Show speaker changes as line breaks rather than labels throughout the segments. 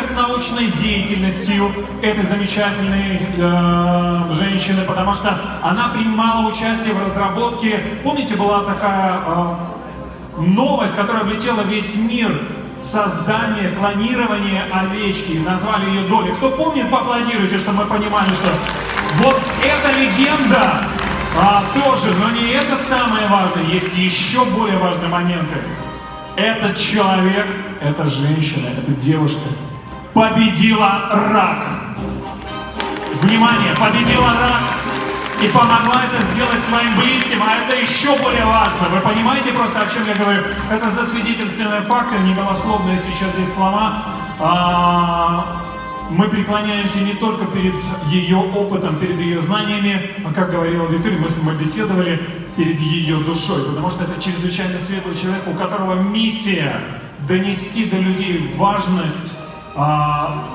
с научной деятельностью этой замечательной женщины, потому что она принимала участие в разработке. Помните, была такая новость, которая облетела весь мир? Создание, клонирование овечки. Назвали ее Долли. Кто помнит, поаплодируйте, чтобы мы понимали, что вот эта легенда тоже, но не это самое важное. Есть еще более важные моменты. Этот человек, эта женщина, эта девушка победила рак. Внимание, победила рак и помогла это сделать своим близким, а это еще более важно. Вы понимаете просто, о чем я говорю? Это засвидетельственные факты, не голословные сейчас здесь слова. Мы преклоняемся не только перед ее опытом, перед ее знаниями, а, как говорила Виктория, мы с ним беседовали, перед ее душой, потому что это чрезвычайно светлый человек, у которого миссия донести до людей важность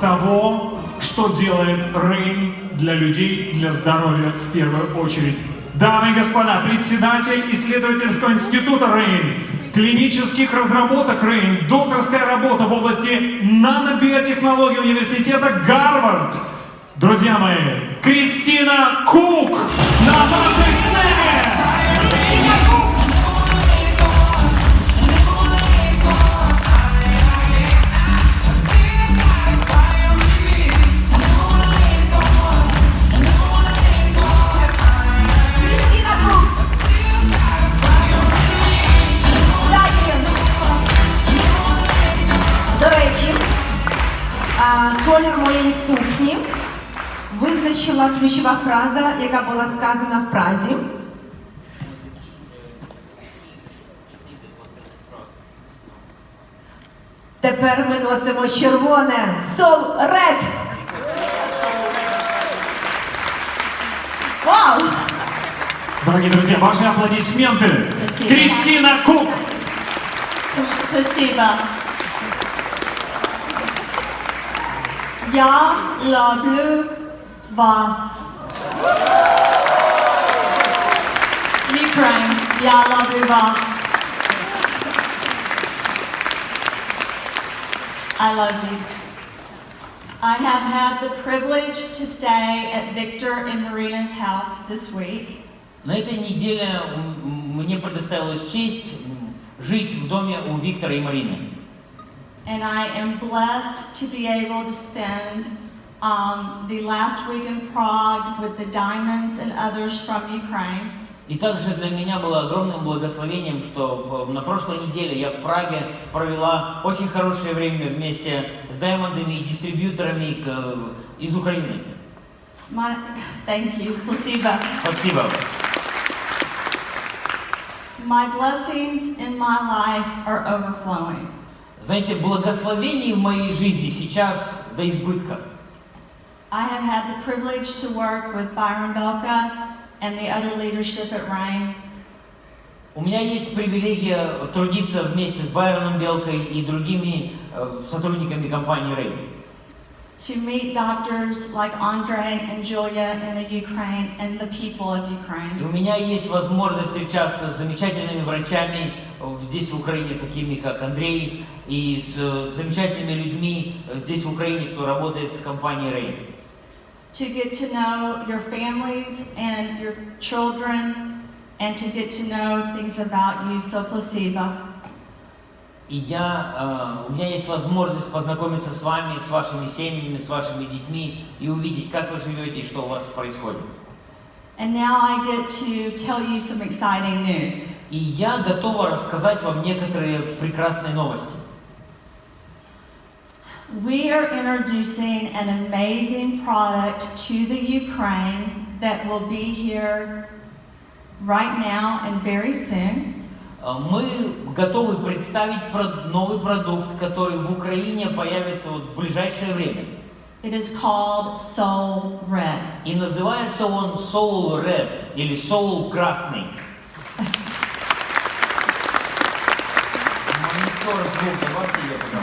того, что делает Рейн для людей, для здоровья в первую очередь. Дамы и господа, председатель исследовательского института Рейн, клинических разработок Рейн, докторская работа в области нанобиотехнологий университета Гарвард. Друзья мои, Кристина Кук на нашей сцене!
Колір моєї сукні визначила ключова фраза, яка була сказана в Празі. Тепер ми носимо червоне. Soul Red! Вау!
Дорогие друзья, ваши аплодисменты.
Спасибо.
Кристина Кук!
Спасибо. Я люблю вас. Ukraine, я люблю вас. I love you. I have had the privilege to stay at Victor and Marina's house this week.
На этой неделе мне предоставилась честь жить в доме у Виктора и Марины.
And I am blessed to be able to spend the last week in Prague with the Diamonds and others from Ukraine.
И также для меня было огромным благословением, что на прошлой неделе я в Праге провела очень хорошее время вместе с Даймондами и дистрибьюторами из Украины.
Thank you. Спасибо.
Спасибо.
My blessings in my life are overflowing.
Знаете, благословений в моей жизни сейчас до избытка.
I have had the privilege to work with Byron Belka and the other leadership at Rhein.
У меня есть привилегия трудиться вместе с Байроном Белкой и другими сотрудниками компании Рейн.
To meet doctors like Andre and Julia in the Ukraine and the people of Ukraine.
И у меня есть возможность встречаться с замечательными врачами здесь в Украине, такими как Андрей, и с замечательными людьми здесь в Украине, кто работает с компанией Рейн.
To get to know your families and your children, and to get to know things about you. So спасибо.
И у меня есть возможность познакомиться с вами, с вашими семьями, с вашими детьми и увидеть, как вы живете и что у вас происходит.
And now I get to tell you some exciting news.
И я готова рассказать вам некоторые прекрасные новости.
We are introducing an amazing product to the Ukraine that will be here right now and very soon.
Мы готовы представить новый продукт, который в Украине появится в ближайшее время.
It is called Soul Red.
И называется он Soul Red или Soul Красный.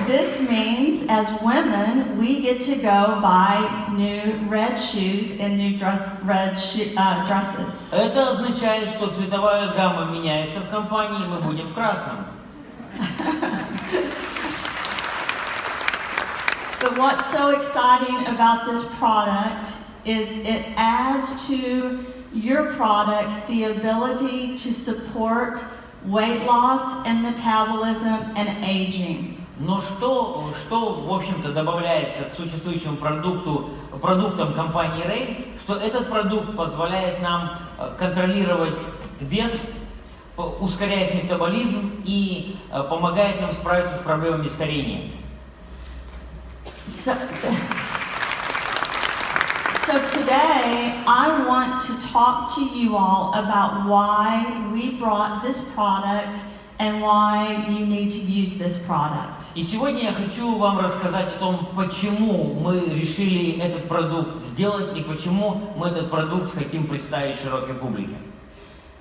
This means, as women, we get to go buy new red shoes and new dresses.
Это означает, что цветовая гамма меняется в компании, мы будем в красном.
But what's so exciting about this product is it adds to your products the ability to support weight loss and metabolism and aging.
Но что, в общем-то, добавляется к существующему продуктам компании Rain, что этот продукт позволяет нам контролировать вес, ускоряет метаболизм и помогает нам справиться с проблемами старения.
So today, I want to talk to you all about why we brought this product and why you need to use this product.
И сегодня я хочу вам рассказать о том, почему мы решили этот продукт сделать и почему мы этот продукт хотим представить широкой публике.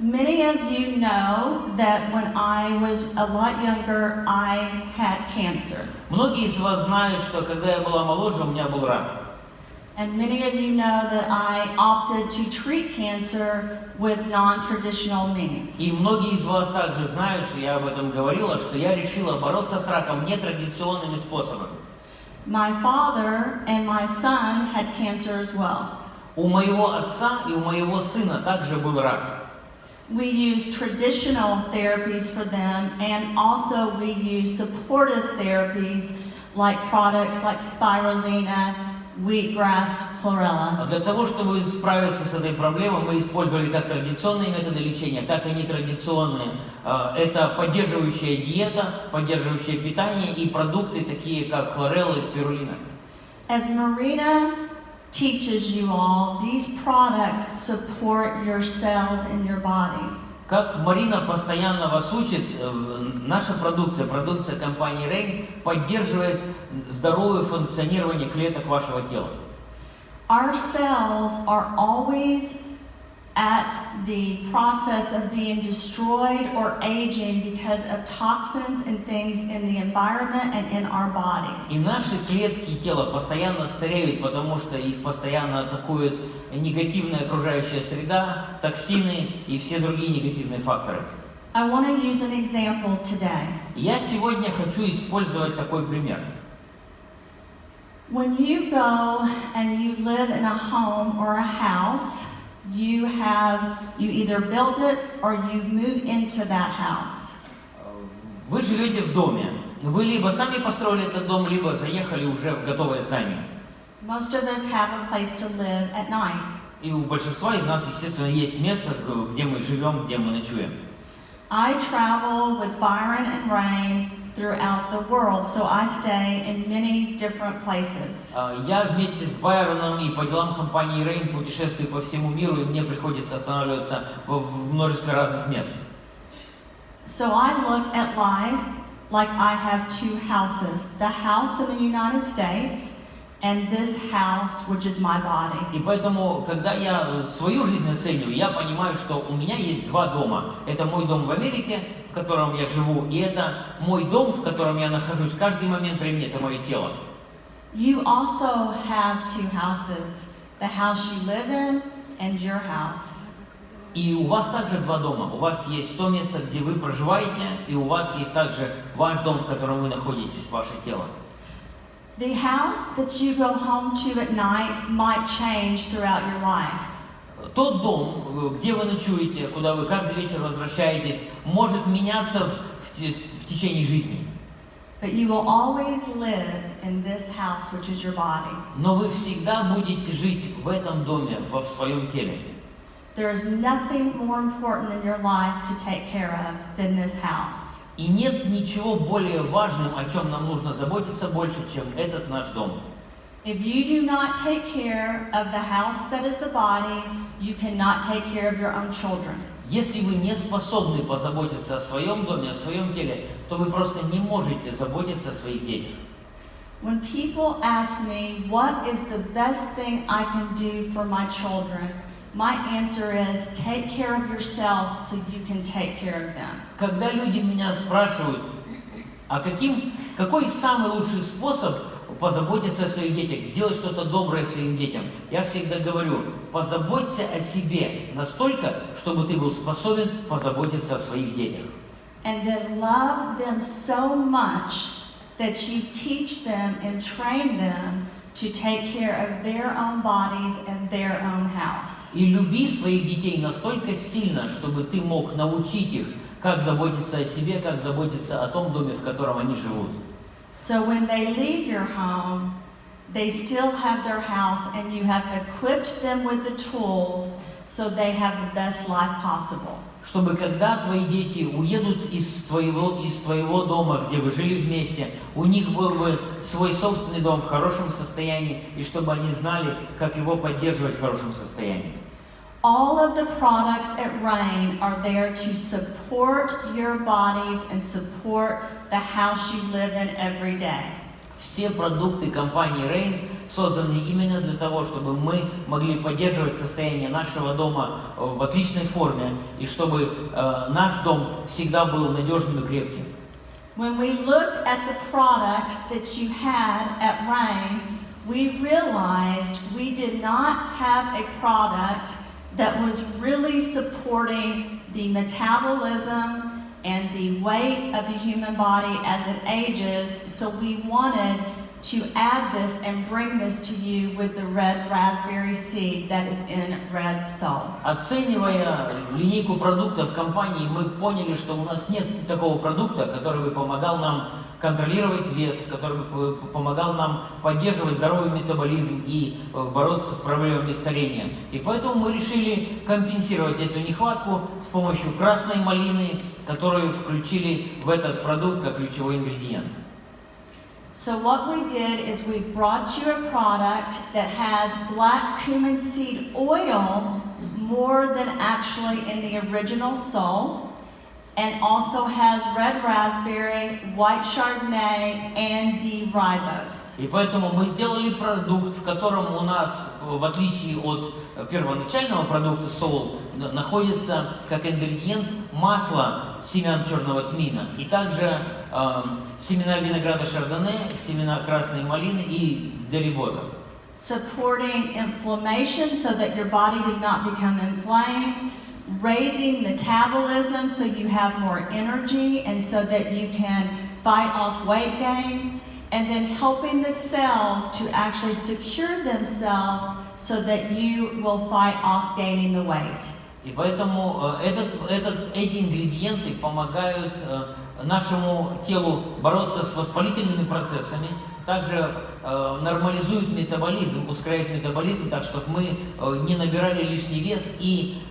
Many of you know that when I was a lot younger, I had cancer.
Многие из вас знают, что когда я была моложе, у меня был рак.
And many of you know that I opted to treat cancer with non-traditional means.
И многие из вас также знают, что я об этом говорила, что я решила бороться с раком нетрадиционными способами.
My father and my son had cancer as well.
У моего отца и у моего сына также был рак.
We use traditional therapies for them, and also we use supportive therapies like products like spirulina, wheatgrass, chlorella.
Для того, чтобы справиться с этой проблемой, мы использовали как традиционные методы лечения, так и нетрадиционные. Это поддерживающая диета, поддерживающее питание и продукты, такие как хлорелла и спирулина.
As Marina teaches you all, these products support your cells in your body.
Как Марина постоянно вас учит, наша продукция компании Rain поддерживает здоровое функционирование клеток вашего тела.
Our cells are always at the process of being destroyed or aging because of toxins and things in the environment and in our bodies.
И наши клетки тела постоянно стареют, потому что их постоянно атакует негативная окружающая среда, токсины и все другие негативные факторы.
I want to use an example today.
Я сегодня хочу использовать такой пример.
When you go and you live in a home or a house, you either build it or you move into that house.
Вы живете в доме. Вы либо сами построили этот дом, либо заехали уже в готовое здание.
Most of us have a place to live at night.
И у большинства из нас, естественно, есть место, где мы живем, где мы ночуем.
I travel with Byron and Rain throughout the world, so I stay in many different places.
Я вместе с Байроном и по делам компании Rain путешествую по всему миру, и мне приходится останавливаться в множестве разных мест.
So I look at life like I have two houses: the house in the United States and this house, which is my body.
И поэтому, когда я свою жизнь оцениваю, я понимаю, что у меня есть два дома. Это мой дом в Америке, в котором я живу, и это мой дом, в котором я нахожусь каждый момент времени, это мое тело.
You also have two houses: the house you live in and your house.
И у вас также два дома. У вас есть то место, где вы проживаете, и у вас есть также ваш дом, в котором вы находитесь, ваше тело.
The house that you go home to at night might change throughout your life.
Тот дом, где вы ночуете, куда вы каждый вечер возвращаетесь, может меняться в течение жизни.
But you will always live in this house, which is your body.
Но вы всегда будете жить в этом доме, в своем теле.
There is nothing more important in your life to take care of than this house.
И нет ничего более важным, о чем нам нужно заботиться больше, чем этот наш дом.
If you do not take care of the house that is the body, you cannot take care of your own children.
Если вы не способны позаботиться о своем доме, о своем теле, то вы просто не можете заботиться о своих детях.
When people ask me what is the best thing I can do for my children, my answer is take care of yourself so you can take care of them.
Когда люди меня спрашивают, какой самый лучший способ позаботиться о своих детях, сделать что-то доброе своим детям, я всегда говорю, позаботься о себе настолько, чтобы ты был способен позаботиться о своих детях.
And then love them so much that you teach them and train them to take care of their own bodies and their own house.
И люби своих детей настолько сильно, чтобы ты мог научить их, как заботиться о себе, как заботиться о том доме, в котором они живут.
So when they leave your home, they still have their house and you have equipped them with the tools so they have the best life possible.
Чтобы когда твои дети уедут из твоего дома, где вы жили вместе, у них был бы свой собственный дом в хорошем состоянии, и чтобы они знали, как его поддерживать в хорошем состоянии.
All of the products at Rain are there to support your bodies and support the house you live in every day.
Все продукты компании Rain созданы именно для того, чтобы мы могли поддерживать состояние нашего дома в отличной форме, и чтобы наш дом всегда был надежным и крепким.
When we looked at the products that you had at Rain, we realized we did not have a product that was really supporting the metabolism and the weight of the human body as it ages, so we wanted to add this and bring this to you with the red raspberry seed that is in Red Soul.
Оценивая линейку продуктов компании, мы поняли, что у нас нет такого продукта, который бы помогал нам контролировать вес, который бы помогал нам поддерживать здоровый метаболизм и бороться с проблемами старения. И поэтому мы решили компенсировать эту нехватку с помощью красной малины, которую включили в этот продукт как ключевой ингредиент.
So what we did is we've brought you a product that has black cumin seed oil more than actually in the original Soul, and also has red raspberry, white chardonnay, and D-ribose.
И поэтому мы сделали продукт, в котором у нас, в отличие от первоначального продукта Soul, находится как ингредиент масло семян черного тмина, и также семена винограда шардоне, семена красной малины и дерибоза.
Supporting inflammation so that your body does not become inflamed, raising metabolism so you have more energy and so that you can fight off weight gain, and then helping the cells to actually secure themselves so that you will fight off gaining the weight.
И поэтому эти ингредиенты помогают нашему телу бороться с воспалительными процессами, также нормализуют метаболизм, ускоряют метаболизм, так чтобы мы не набирали лишний вес, и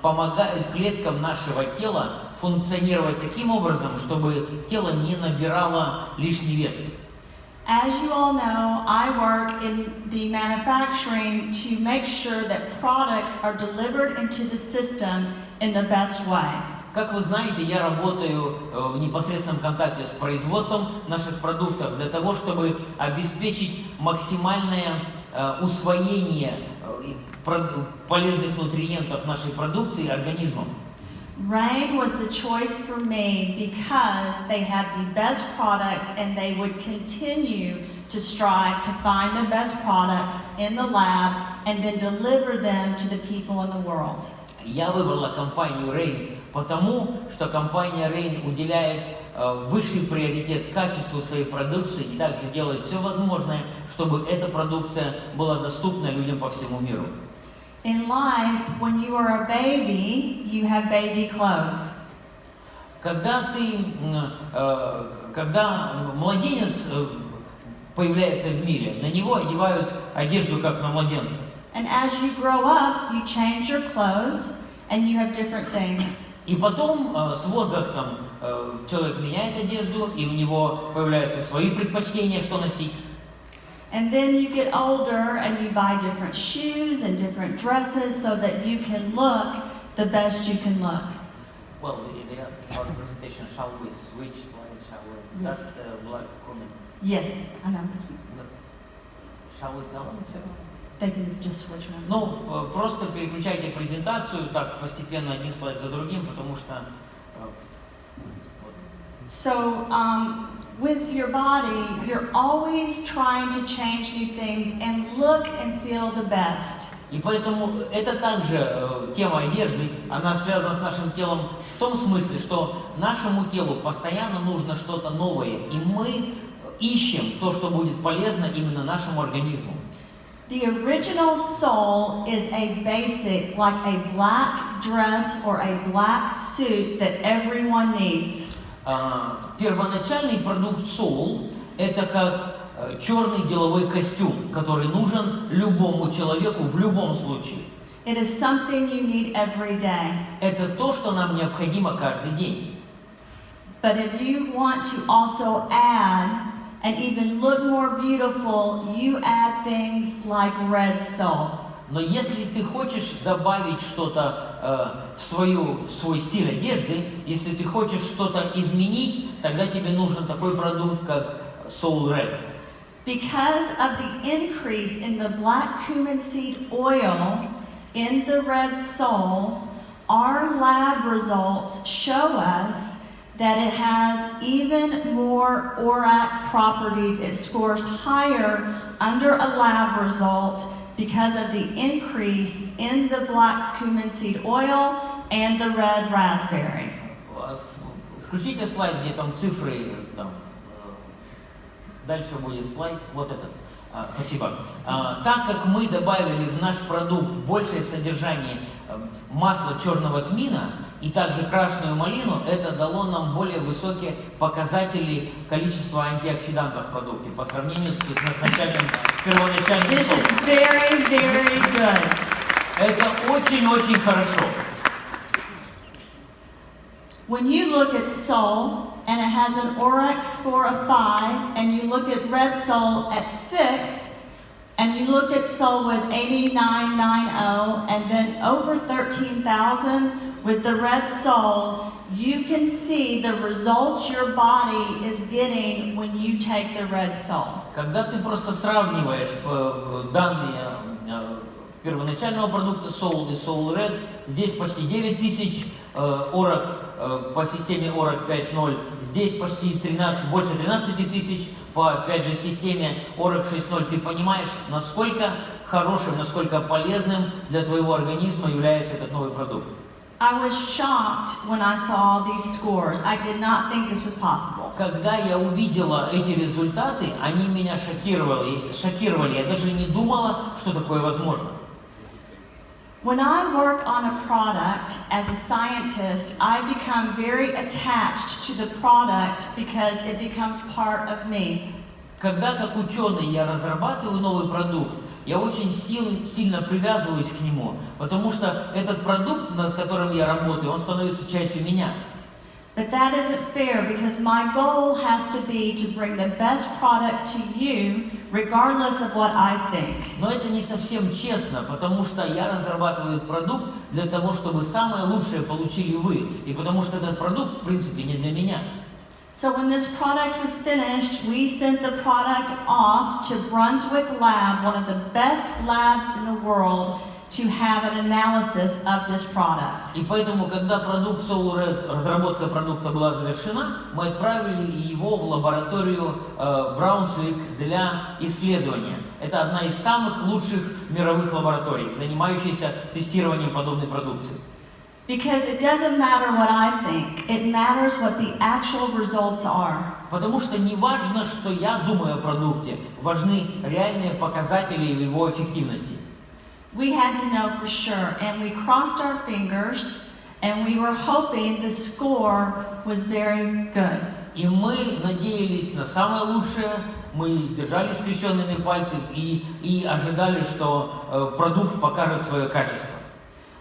помогают клеткам нашего тела функционировать таким образом, чтобы тело не набирало лишний вес.
As you all know, I work in the manufacturing to make sure that products are delivered into the system in the best way.
Как вы знаете, я работаю в непосредственном контакте с производством наших продуктов для того, чтобы обеспечить максимальное усвоение полезных нутриентов нашей продукции организмом.
Rain was the choice for me because they had the best products and they would continue to strive to find the best products in the lab and then deliver them to the people in the world.
Я выбрала компанию Rain потому, что компания Rain уделяет высший приоритет качеству своей продукции и также делает все возможное, чтобы эта продукция была доступна людям по всему миру.
In life, when you are a baby, you have baby clothes.
Когда младенец появляется в мире, на него одевают одежду как на младенца.
And as you grow up, you change your clothes and you have different things.
И потом с возрастом человек меняет одежду, и у него появляются свои предпочтения, что носить.
And then you get older and you buy different shoes and different dresses so that you can look the best you can look.
Well, they asked about the presentation. Shall we switch slides? Shall we?
Yes.
That's the black comment.
Yes, I know.
Shall we tell them to?
They can just switch around.
Ну, просто переключайте презентацию так постепенно один слайд за другим, потому что.
So, with your body, you're always trying to change new things and look and feel the best.
И поэтому это также тема одежды, она связана с нашим телом в том смысле, что нашему телу постоянно нужно что-то новое, и мы ищем то, что будет полезно именно нашему организму.
The original soul is a basic, like a black dress or a black suit that everyone needs.
Первоначальный продукт Soul – это как черный деловой костюм, который нужен любому человеку в любом случае.
It is something you need every day.
Это то, что нам необходимо каждый день.
But if you want to also add and even look more beautiful, you add things like red soul.
Но если ты хочешь добавить что-то в свой стиль одежды, если ты хочешь что-то изменить, тогда тебе нужен такой продукт, как Soul Red.
Because of the increase in the black cumin seed oil in the red soul, our lab results show us that it has even more ORAC properties. It scores higher under a lab result because of the increase in the black cumin seed oil and the red raspberry.
Включите слайд, где там цифры, там, дальше будет слайд, вот этот. Спасибо. Так как мы добавили в наш продукт большее содержание масла черного тмина и также красную малину, это дало нам более высокие показатели количества антиоксидантов в продукте по сравнению с первоначальным
This is very, very good.
Это очень-очень хорошо.
When you look at soul and it has an ORAC score of 5, and you look at red soul at 6, and you look at soul with 8990 and then over 13,000 with the red soul, you can see the results your body is getting when you take the red soul.
Когда ты просто сравниваешь данные первоначального продукта Soul и Soul Red, здесь почти 9000 ORAC по системе ORAC 5.0, здесь почти больше 13 тысяч по, опять же, системе ORAC 6.0. Ты понимаешь, насколько хорошим, насколько полезным для твоего организма является этот новый продукт.
I was shocked when I saw these scores. I did not think this was possible.
Когда я увидела эти результаты, они меня шокировали. Я даже не думала, что такое возможно.
When I work on a product as a scientist, I become very attached to the product because it becomes part of me.
Когда как ученый я разрабатываю новый продукт, я очень сильно привязываюсь к нему, потому что этот продукт, над которым я работаю, он становится частью меня.
But that isn't fair because my goal has to be to bring the best product to you, regardless of what I think.
Но это не совсем честно, потому что я разрабатываю продукт для того, чтобы самое лучшее получили вы, и потому что этот продукт, в принципе, не для меня.
So when this product was finished, we sent the product off to Brunswick Lab, one of the best labs in the world, to have an analysis of this product.
И поэтому, когда продукт Soul Red, разработка продукта была завершена, мы отправили его в лабораторию Браунсвик для исследования. Это одна из самых лучших мировых лабораторий, занимающихся тестированием подобной продукции.
Because it doesn't matter what I think, it matters what the actual results are.
Потому что не важно, что я думаю о продукте, важны реальные показатели его эффективности.
We had to know for sure, and we crossed our fingers, and we were hoping the score was very good.
И мы надеялись на самое лучшее, мы держали скрещенными пальцами и ожидали, что продукт покажет свое качество.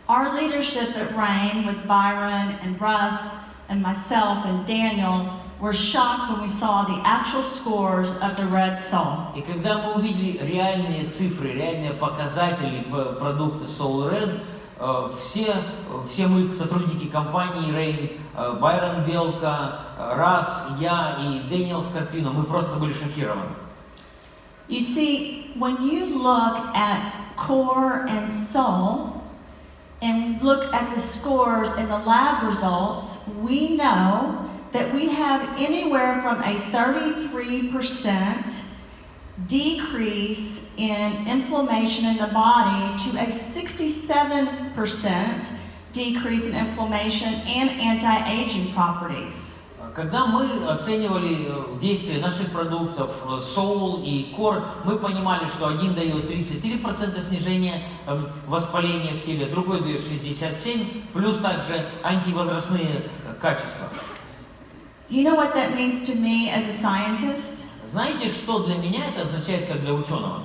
Our leadership at RAIN with Byron and Russ and myself and Daniel were shocked when we saw the actual scores of the Red Soul.
И когда мы увидели реальные цифры, реальные показатели продукта Soul Red, все мы, сотрудники компании RAIN, Байрон Белка, Рас, я и Дэниел Скорпино, мы просто были шокированы.
You see, when you look at core and soul, and look at the scores in the lab results, we know that we have anywhere from a 33% decrease in inflammation in the body to a 67% decrease in inflammation and anti-aging properties.
Когда мы оценивали действие наших продуктов Soul и Core, мы понимали, что один дает 33% снижения воспаления в теле, другой дает 67%, плюс также антивозрастные качества.
You know what that means to me as a scientist?
Знаете, что для меня это означает как для ученого?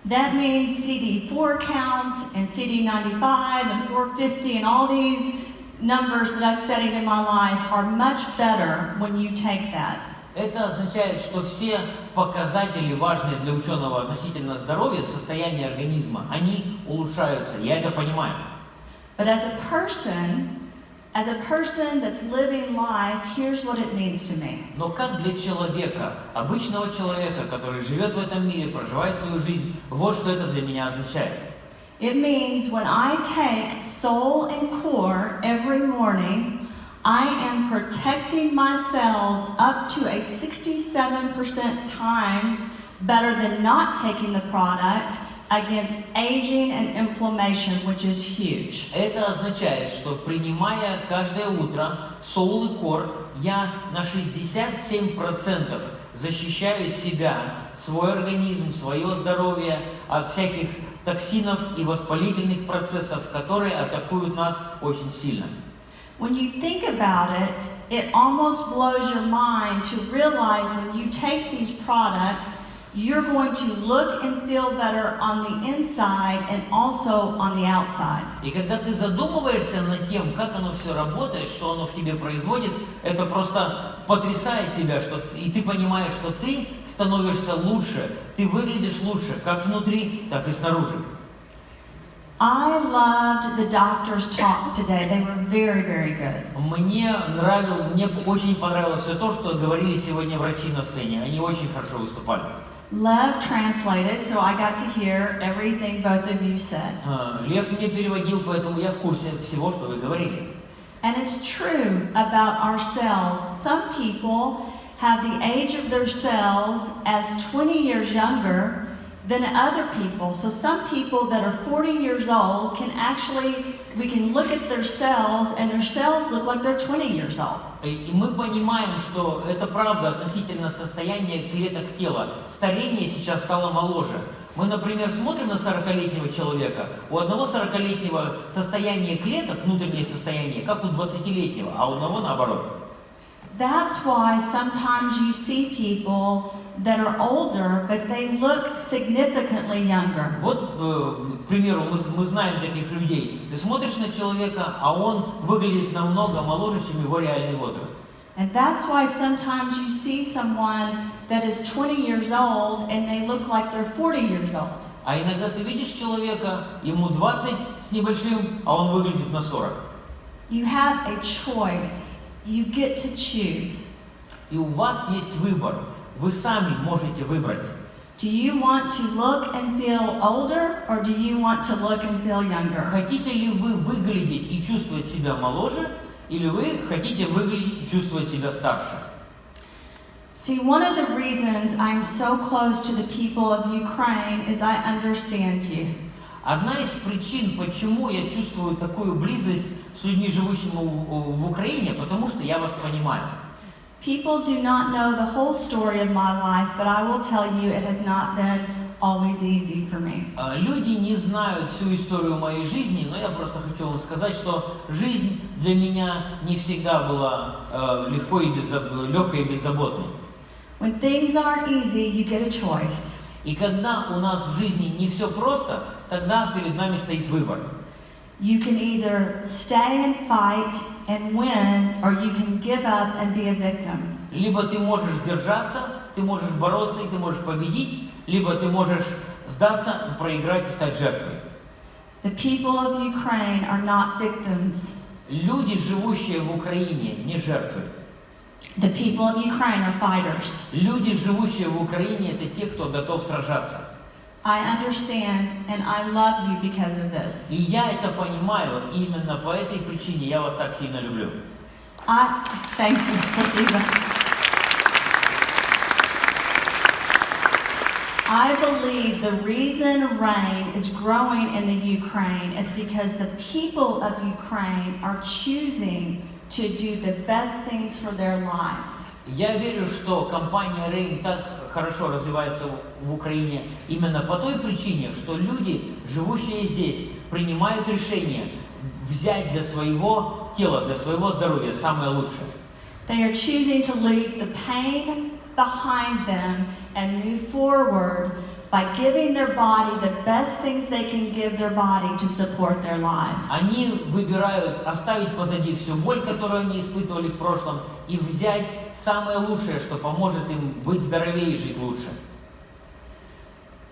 That means CD4 counts and CD95 and 450 and all these numbers that I've studied in my life are much better when you take that.
Это означает, что все показатели, важные для ученого относительно здоровья, состояния организма, они улучшаются. Я это понимаю.
But as a person that's living life, here's what it means to me.
Но как для человека, обычного человека, который живет в этом мире, проживает свою жизнь, вот что это для меня означает.
It means when I take Soul and Core every morning, I am protecting my cells up to a 67% times better than not taking the product against aging and inflammation, which is huge.
Это означает, что принимая каждое утро Soul и Core, я на 67% защищаю себя, свой организм, свое здоровье от всяких токсинов и воспалительных процессов, которые атакуют нас очень сильно.
When you think about it, it almost blows your mind to realize when you take these products, you're going to look and feel better on the inside and also on the outside.
И когда ты задумываешься над тем, как оно все работает, что оно в тебе производит, это просто потрясает тебя, и ты понимаешь, что ты становишься лучше, ты выглядишь лучше, как внутри, так и снаружи.
I loved the doctor's talks today. They were very, very good.
Мне очень понравилось все то, что говорили сегодня врачи на сцене. Они очень хорошо выступали.
Lev translated, so I got to hear everything both of you said.
Лев мне переводил, поэтому я в курсе всего, что вы говорили.
And it's true about our cells. Some people have the age of their cells as 20 years younger than other people. So some people that are 40 years old we can look at their cells and their cells look like they're 20 years old.
И мы понимаем, что это правда относительно состояния клеток тела. Старение сейчас стало моложе. Мы, например, смотрим на 40-летнего человека. У одного 40-летнего состояние клеток, внутреннее состояние, как у 20-летнего, а у одного наоборот.
That's why sometimes you see people that are older, but they look significantly younger.
Вот, к примеру, мы знаем таких людей. Ты смотришь на человека, а он выглядит намного моложе, чем его реальный возраст.
And that's why sometimes you see someone that is 20 years old and they look like they're 40 years old.
А иногда ты видишь человека, ему 20 с небольшим, а он выглядит на 40.
You have a choice. You get to choose.
И у вас есть выбор. Вы сами можете выбрать.
Do you want to look and feel older, or do you want to look and feel younger?
Хотите ли вы выглядеть и чувствовать себя моложе, или вы хотите выглядеть и чувствовать себя старше?
See, one of the reasons I'm so close to the people of Ukraine is I understand you.
Одна из причин, почему я чувствую такую близость с людьми, живущими в Украине, потому что я вас понимаю.
People do not know the whole story of my life, but I will tell you it has not been always easy for me.
Люди не знают всю историю моей жизни, но я просто хочу вам сказать, что жизнь для меня не всегда была легкой и беззаботной.
When things aren't easy, you get a choice.
И когда у нас в жизни не все просто, тогда перед нами стоит выбор.
You can either stay and fight and win, or you can give up and be a victim.
Либо ты можешь держаться, ты можешь бороться и ты можешь победить, либо ты можешь сдаться, проиграть и стать жертвой.
The people of Ukraine are not victims.
Люди, живущие в Украине, не жертвы.
The people of Ukraine are fighters.
Люди, живущие в Украине, это те, кто готов сражаться.
I understand and I love you because of this.
И я это понимаю, и именно по этой причине я вас так сильно люблю.
Thank you. Спасибо. I believe the reason rain is growing in the Ukraine is because the people of Ukraine are choosing to do the best things for their lives.
Я верю, что компания Rain так хорошо развивается в Украине именно по той причине, что люди, живущие здесь, принимают решение взять для своего тела, для своего здоровья самое лучшее.
They are choosing to leave the pain behind them and move forward by giving their body the best things they can give their body to support their lives.
Они выбирают оставить позади всю боль, которую они испытывали в прошлом, и взять самое лучшее, что поможет им быть здоровее и жить лучше.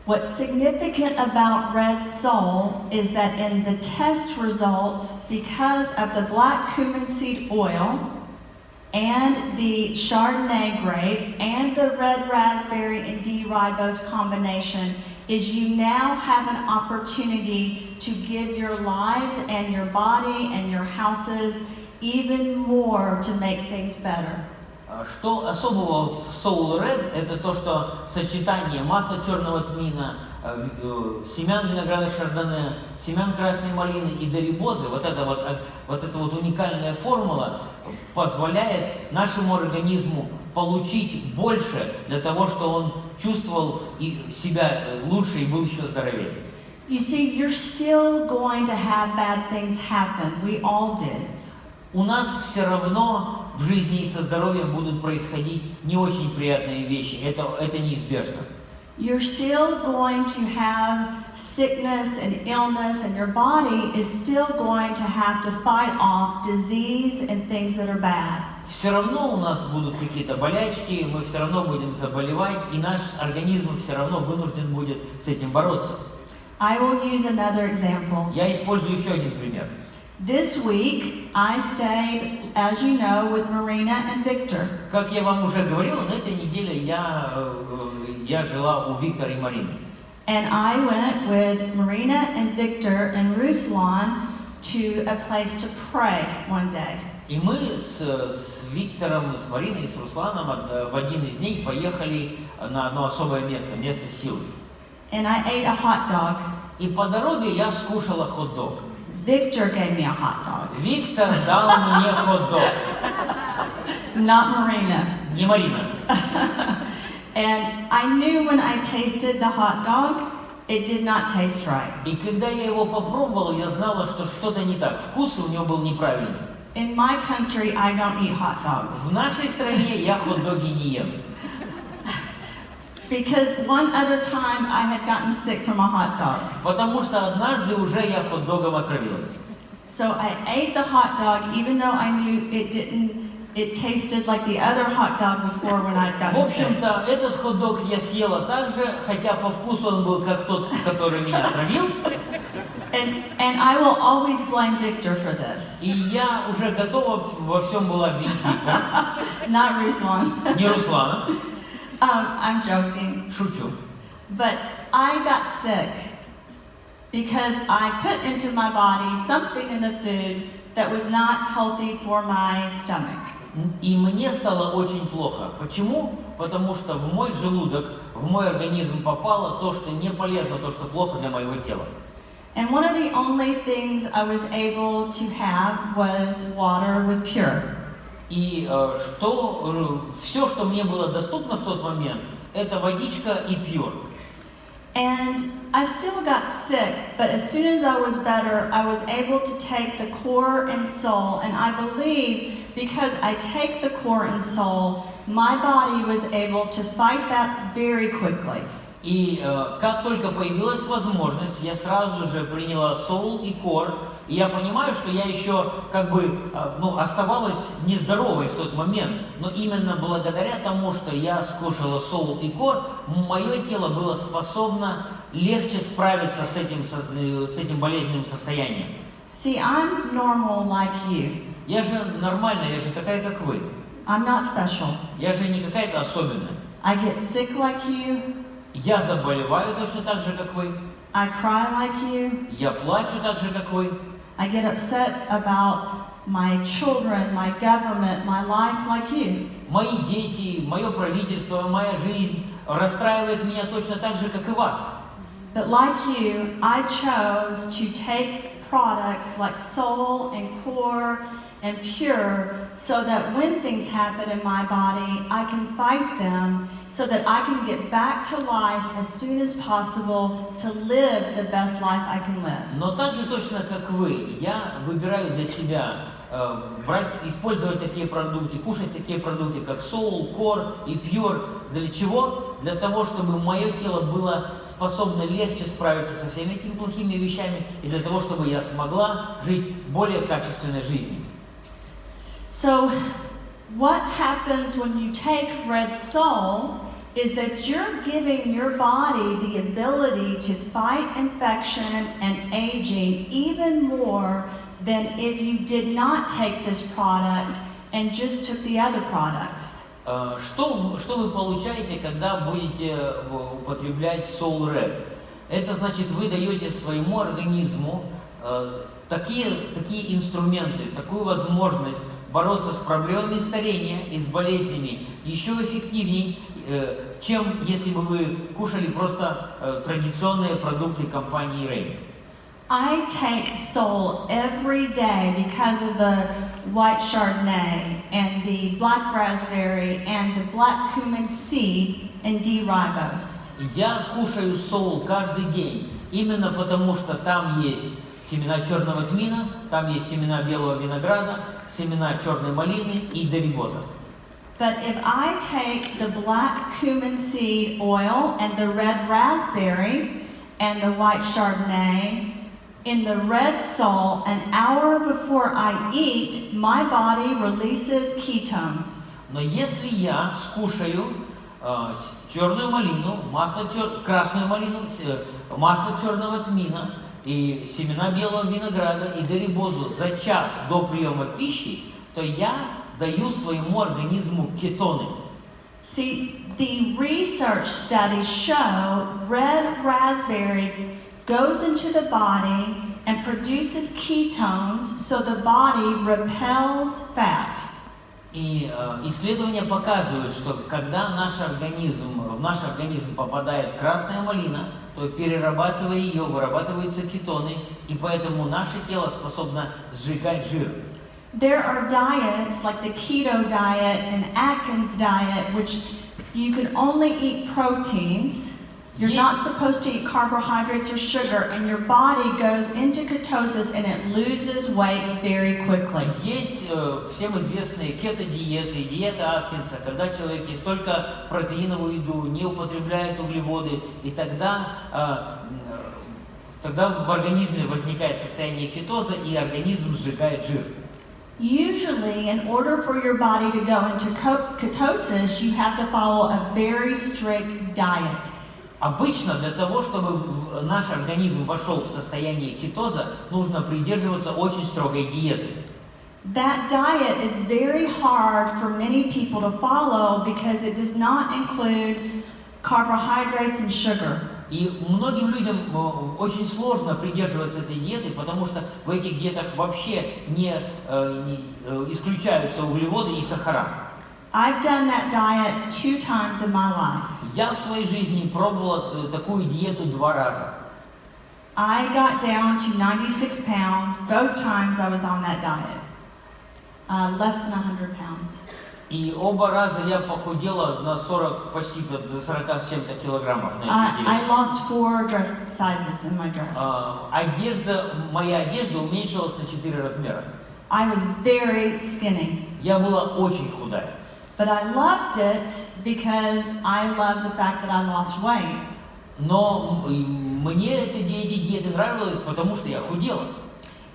What's significant about Red Soul is that in the test results, because of the black cumin seed oil, and the Chardonnay grape, and the red raspberry and D-ribose combination, is you now have an opportunity to give your lives and your body and your houses even more to make things better.
Что особого в Soul Red, это то, что сочетание масла черного тмина, семян винограда шардоне, семян красной малины и дорибозы, вот эта уникальная формула позволяет нашему организму получить больше для того, что он чувствовал себя лучше и был еще здоровее.
You see, you're still going to have bad things happen. We all did.
У нас все равно в жизни и со здоровьем будут происходить не очень приятные вещи. Это неизбежно.
You're still going to have sickness and illness, and your body is still going to have to fight off disease and things that are bad.
Все равно у нас будут какие-то болячки, мы все равно будем заболевать, и наш организм все равно вынужден будет с этим бороться.
I will use another example.
Я использую еще один пример.
This week, I stayed, as you know, with Marina and Victor.
Как я вам уже говорил, на этой неделе я жила у Виктора и Марины.
And I went with Marina and Victor and Ruslan to a place to pray one day.
И мы с Виктором, с Мариной, с Русланом в один из дней поехали на одно особое место, место силы.
And I ate a hot dog.
И по дороге я скушала хот-дог.
Victor gave me a hot dog.
Виктор дал мне хот-дог.
Not Marina.
Не Марина.
And I knew when I tasted the hot dog, it did not taste right.
И когда я его попробовала, я знала, что что-то не так. Вкус у него был неправильный.
In my country, I don't eat hot dogs.
В нашей стране я хот-доги не ем.
Because one other time I had gotten sick from a hot dog.
Потому что однажды уже я хот-догом отравилась.
So I ate the hot dog even though I knew it tasted like the other hot dog before when I'd
В
gotten sick.
общем-то, этот хот-дог я съела так же, хотя по вкусу он был как тот, который меня отравил.
And I will always blame Victor for this.
И я уже готова во всем была обвинить Виктора.
Not Ruslan.
Не Руслана.
I'm joking.
Шучу.
But I got sick because I put into my body something in the food that was not healthy for my stomach.
И мне стало очень плохо. Почему? Потому что в мой желудок, в мой организм попало то, что не полезно, то, что плохо для моего тела.
And one of the only things I was able to have was water with pure.
И все, что мне было доступно в тот момент, это водичка и пьюр.
And I still got sick, but as soon as I was better, I was able to take the core and soul, and I believe because I take the core and soul, my body was able to fight that very quickly.
И как только появилась возможность, я сразу же приняла соул и кор, и я понимаю, что я еще оставалась нездоровой в тот момент, но именно благодаря тому, что я скушала соул и кор, мое тело было способно легче справиться с этим болезненным состоянием.
See, I'm normal like you.
Я же нормальная, я же такая, как вы.
I'm not special.
Я же не какая-то особенная.
I get sick like you.
Я заболеваю точно так же, как вы.
I cry like you.
Я плачу так же, как вы.
I get upset about my children, my government, my life like you.
Мои дети, мое правительство, моя жизнь расстраивает меня точно так же, как и вас.
But like you, I chose to take products like soul and core and pure, so that when things happen in my body, I can fight them, so that I can get back to life as soon as possible to live the best life I can live.
Но так же точно, как вы, я выбираю для себя использовать такие продукты, кушать такие продукты, как Soul, Core и Pure. Для чего? Для того, чтобы мое тело было способно легче справиться со всеми этими плохими вещами, и для того, чтобы я смогла жить более качественной жизнью.
So, what happens when you take Red Soul is that you're giving your body the ability to fight infection and aging even more than if you did not take this product and just took the other products.
Что вы получаете, когда будете употреблять Soul Red? Это значит, вы даете своему организму такие инструменты, такую возможность бороться с проблемами старения и с болезнями еще эффективнее, чем если бы вы кушали просто традиционные продукты компании Rain.
I take Soul every day because of the white Chardonnay and the black raspberry and the black cumin seed and D-ribose.
Я кушаю Soul каждый день, именно потому что там есть семена черного тмина, там есть семена белого винограда, семена черной малины и дерибоза.
But if I take the black cumin seed oil and the red raspberry and the white Chardonnay in the Red Soul an hour before I eat, my body releases ketones.
Но если я скушаю черную малину, красную малину, масло черного тмина и семена белого винограда и дерибозу за час до приема пищи, то я даю своему организму кетоны.
See, the research studies show red raspberry goes into the body and produces ketones, so the body repels fat.
И исследования показывают, что когда в наш организм попадает красная малина, то перерабатывая ее, вырабатываются кетоны, и поэтому наше тело способно сжигать жир.
There are diets like the keto diet and Atkins diet, which you can only eat proteins. You're not supposed to eat carbohydrates or sugar, and your body goes into ketosis and it loses weight very quickly.
Есть всем известные кето-диеты, диета Аткинса, когда человек ест только протеиновую еду, не употребляет углеводы, и тогда в организме возникает состояние кетоза, и организм сжигает жир.
Usually, in order for your body to go into ketosis, you have to follow a very strict diet.
Обычно для того, чтобы наш организм вошел в состояние кетоза, нужно придерживаться очень строгой диеты.
That diet is very hard for many people to follow because it does not include carbohydrates and sugar.
И многим людям очень сложно придерживаться этой диеты, потому что в этих диетах вообще не исключаются углеводы и сахара.
I've done that diet 2 times in my life.
Я в своей жизни пробовал такую диету 2 раза.
I got down to 96 pounds both times I was on that diet. Less than 100 pounds.
И оба раза я похудела на 40, почти до 40 с чем-то килограммов на этой диете.
I lost 4 dress sizes in my dress.
Моя одежда уменьшилась на 4 размера.
I was very skinny.
Я была очень худая.
But I loved it because I loved the fact that I lost weight.
Но мне эти диеты нравились, потому что я худела.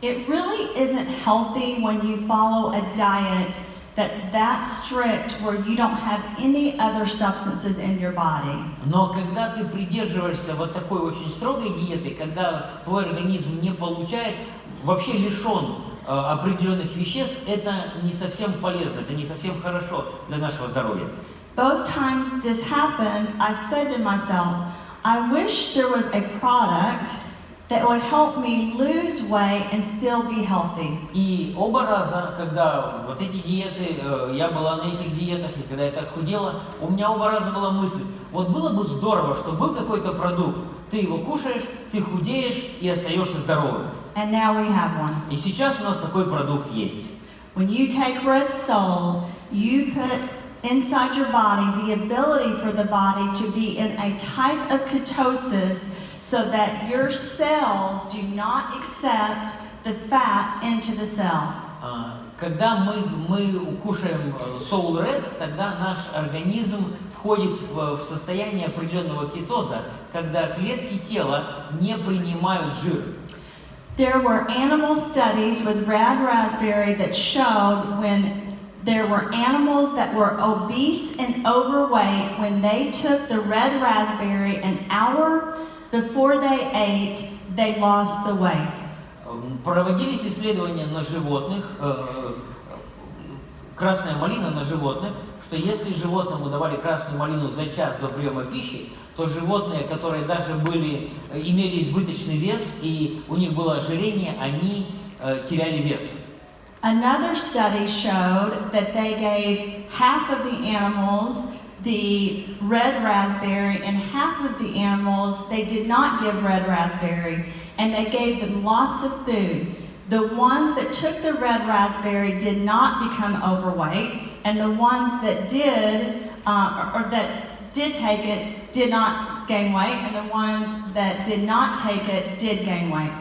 It really isn't healthy when you follow a diet that's that strict where you don't have any other substances in your body.
Но когда ты придерживаешься вот такой очень строгой диеты, когда твой организм не получает, вообще лишен определенных веществ, это не совсем полезно, это не совсем хорошо для нашего здоровья.
Both times this happened, I said to myself, I wish there was a product that would help me lose weight and still be healthy.
И оба раза, когда вот эти диеты, я была на этих диетах, и когда я так худела, у меня оба раза была мысль, вот было бы здорово, что был какой-то продукт, ты его кушаешь, ты худеешь и остаешься здоровым.
And now we have one.
И сейчас у нас такой продукт есть.
When you take red soul, you put inside your body the ability for the body to be in a type of ketosis so that your cells do not accept the fat into the cell.
Когда мы кушаем Soul Red, тогда наш организм входит в состояние определенного кетоза, когда клетки тела не принимают жир.
There were animal studies with red raspberry that showed when there were animals that were obese and overweight, when they took the red raspberry an hour before they ate, they lost the weight.
Проводились исследования на животных, красная малина на животных, что если животному давали красную малину за час до приема пищи, то животные, которые даже имели избыточный вес и у них было ожирение, они теряли вес.
Another study showed that they gave half of the animals the red raspberry and half of the animals they did not give red raspberry, and they gave them lots of food. The ones that took the red raspberry did not become overweight, and the ones that did take it did not gain weight, and the ones that did not take it did gain weight.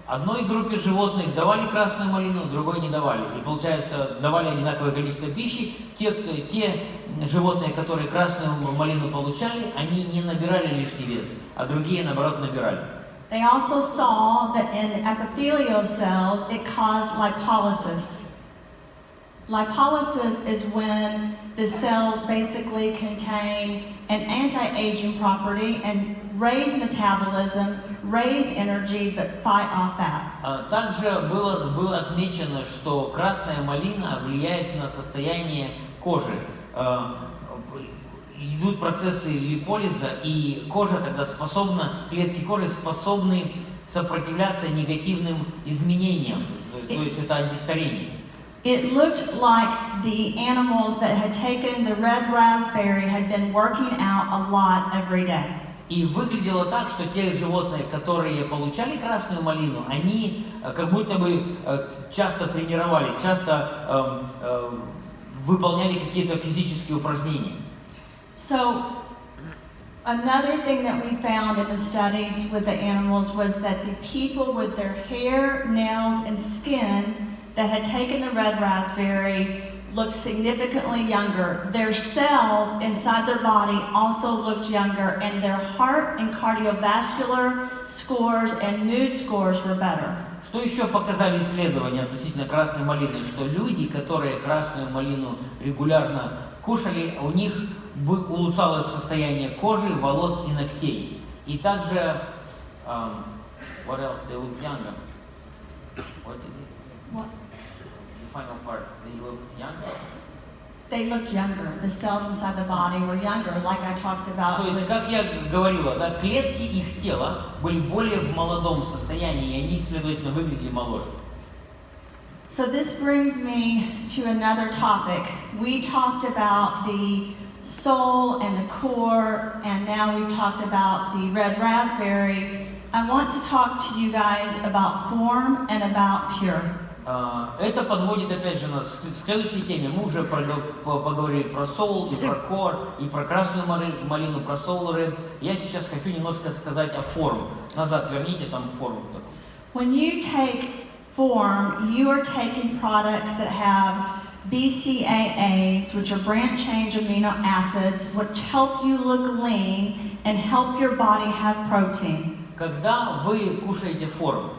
Одной группе животных давали красную малину, другой не давали. И получается, давали одинаковое количество пищи. Те животные, которые красную малину получали, они не набирали лишний вес, а другие, наоборот, набирали.
They also saw that in epithelial cells, it caused lipolysis. Lipolysis is when the cells basically contain an anti-aging property and raise metabolism, raise energy, but fight off fat.
Также было отмечено, что красная малина влияет на состояние кожи. Идут процессы липолиза, и кожа тогда клетки кожи способны сопротивляться негативным изменениям, то есть это антистарение.
It looked like the animals that had taken the red raspberry had been working out a lot every day.
И выглядело так, что те животные, которые получали красную малину, они как будто бы часто тренировались, часто выполняли какие-то физические упражнения.
So, another thing that we found in the studies with the animals was that the people with their hair, nails, and skin that had taken the red raspberry looked significantly younger. Their cells inside their body also looked younger, and their heart and cardiovascular scores and mood scores were better.
Что еще показали исследования относительно красной малины? Что люди, которые красную малину регулярно кушали, у них улучшалось состояние кожи, волос и ногтей. И также, what else? They look younger. What did it?
What?
The final part. They looked younger.
They looked younger. The cells inside the body were younger, like I talked about.
То есть, как я говорила, да, клетки их тела были более в молодом состоянии, и они, следовательно, выглядели моложе.
So this brings me to another topic. We talked about the soul and the core, and now we've talked about the red raspberry. I want to talk to you guys about form and about pure.
Это подводит опять же нас к следующей теме. Мы уже поговорили про soul и про core, и про красную малину, про soul red. Я сейчас хочу немножко сказать о form. Назад верните, там form.
When you take form, you are taking products that have BCAAs, which are branch change amino acids, which help you look lean and help your body have protein.
Когда вы кушаете форму,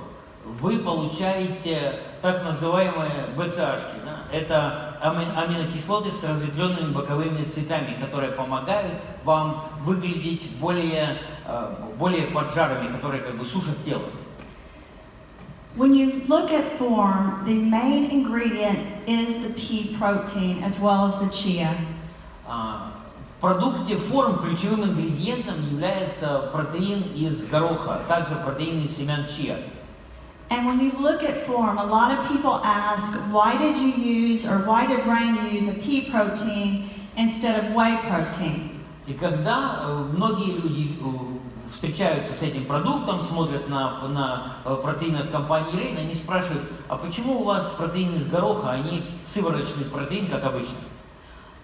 вы получаете так называемые БЦАшки. Да? Это аминокислоты с разветвленными боковыми цепями, которые помогают вам выглядеть более поджарами, которые как бы сушат тело.
When you look at form, the main ingredient is the pea protein as well as the chia.
В продукте форм ключевым ингредиентом является протеин из гороха, также протеин из семян чиа.
And when you look at form, a lot of people ask, why did Rain use a pea protein instead of whey protein?
И когда многие люди встречаются с этим продуктом, смотрят на протеины от компании Rain, они спрашивают, а почему у вас протеин из гороха, а не сывороточный протеин, как обычно?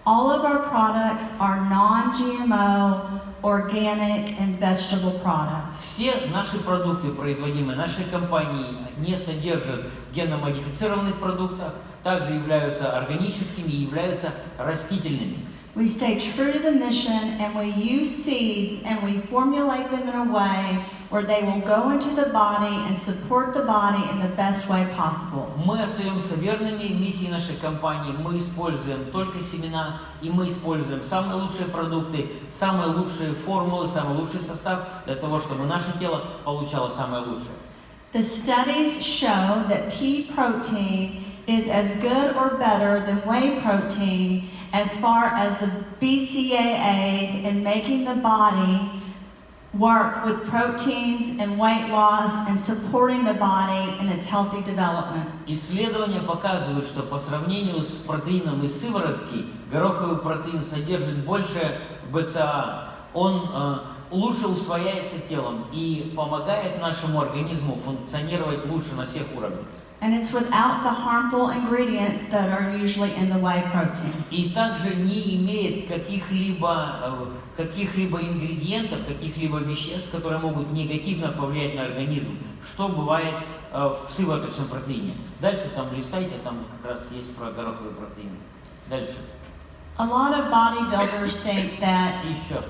All of our products are non-GMO, organic, and vegetable products.
Все наши продукты, производимые нашей компанией, не содержат генно-модифицированных продуктов, также являются органическими и являются растительными.
We stay true to the mission and we use seeds and we formulate them in a way where they will go into the body and support the body in the best way possible.
Мы остаемся верными миссии нашей компании, мы используем только семена, и мы используем самые лучшие продукты, самые лучшие формулы, самый лучший состав для того, чтобы наше тело получало самое лучшее.
The studies show that pea protein is as good or better than whey protein as far as the BCAAs in making the body work with proteins and weight loss and supporting the body in its healthy development.
Исследования показывают, что по сравнению с протеином из сыворотки, гороховый протеин содержит больше БЦА. Он лучше усвояется телом и помогает нашему организму функционировать лучше на всех уровнях.
And it's without the harmful ingredients that are usually in the whey protein.
И также не имеет каких-либо ингредиентов, каких-либо веществ, которые могут негативно повлиять на организм, что бывает в сывороточном протеине. Дальше там листайте, там как раз есть про гороховые протеины. Дальше.
A lot of bodybuilders think that
Еще.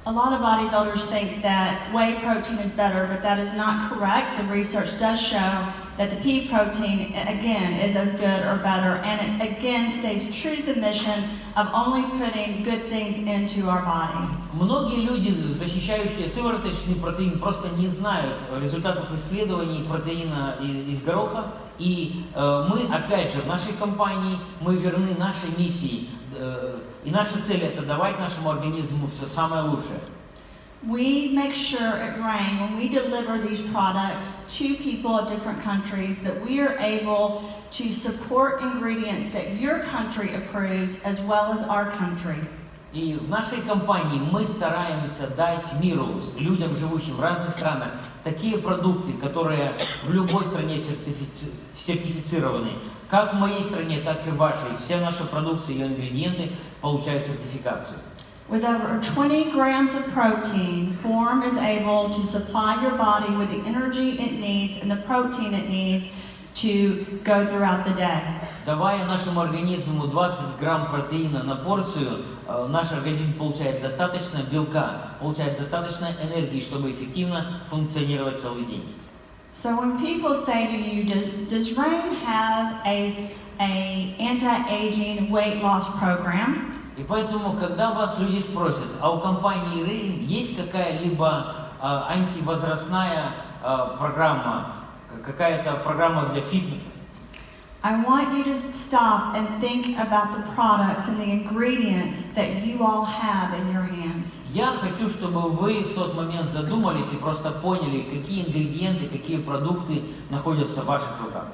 A lot of bodybuilders think that whey protein is better, but that is not correct. The research does show that the pea protein, again, is as good or better, and it again stays true to the mission of only putting good things into our body.
Многие люди, защищающие сывороточный протеин, просто не знают результатов исследований протеина из гороха. И мы, опять же, в нашей компании, мы верны нашей миссии. И наша цель – это давать нашему организму все самое лучшее.
We make sure at Rain, when we deliver these products to people of different countries, that we are able to support ingredients that your country approves as well as our country.
И в нашей компании мы стараемся дать миру, людям, живущим в разных странах, такие продукты, которые в любой стране сертифицированы. Как в моей стране, так и в вашей. Вся наша продукция и ингредиенты получают сертификацию.
With over 20 grams of protein, Form is able to supply your body with the energy it needs and the protein it needs to go throughout the day.
Давая нашему организму 20 грамм протеина на порцию, наш организм получает достаточно белка, получает достаточно энергии, чтобы эффективно функционировать целый день.
So when people say to you, does Rain have a anti-aging weight loss program?
И поэтому, когда вас люди спросят, а у компании Rain есть какая-либо антивозрастная программа, какая-то программа для фитнеса?
I want you to stop and think about the products and the ingredients that you all have in your hands.
Я хочу, чтобы вы в тот момент задумались и просто поняли, какие ингредиенты, какие продукты находятся в ваших руках.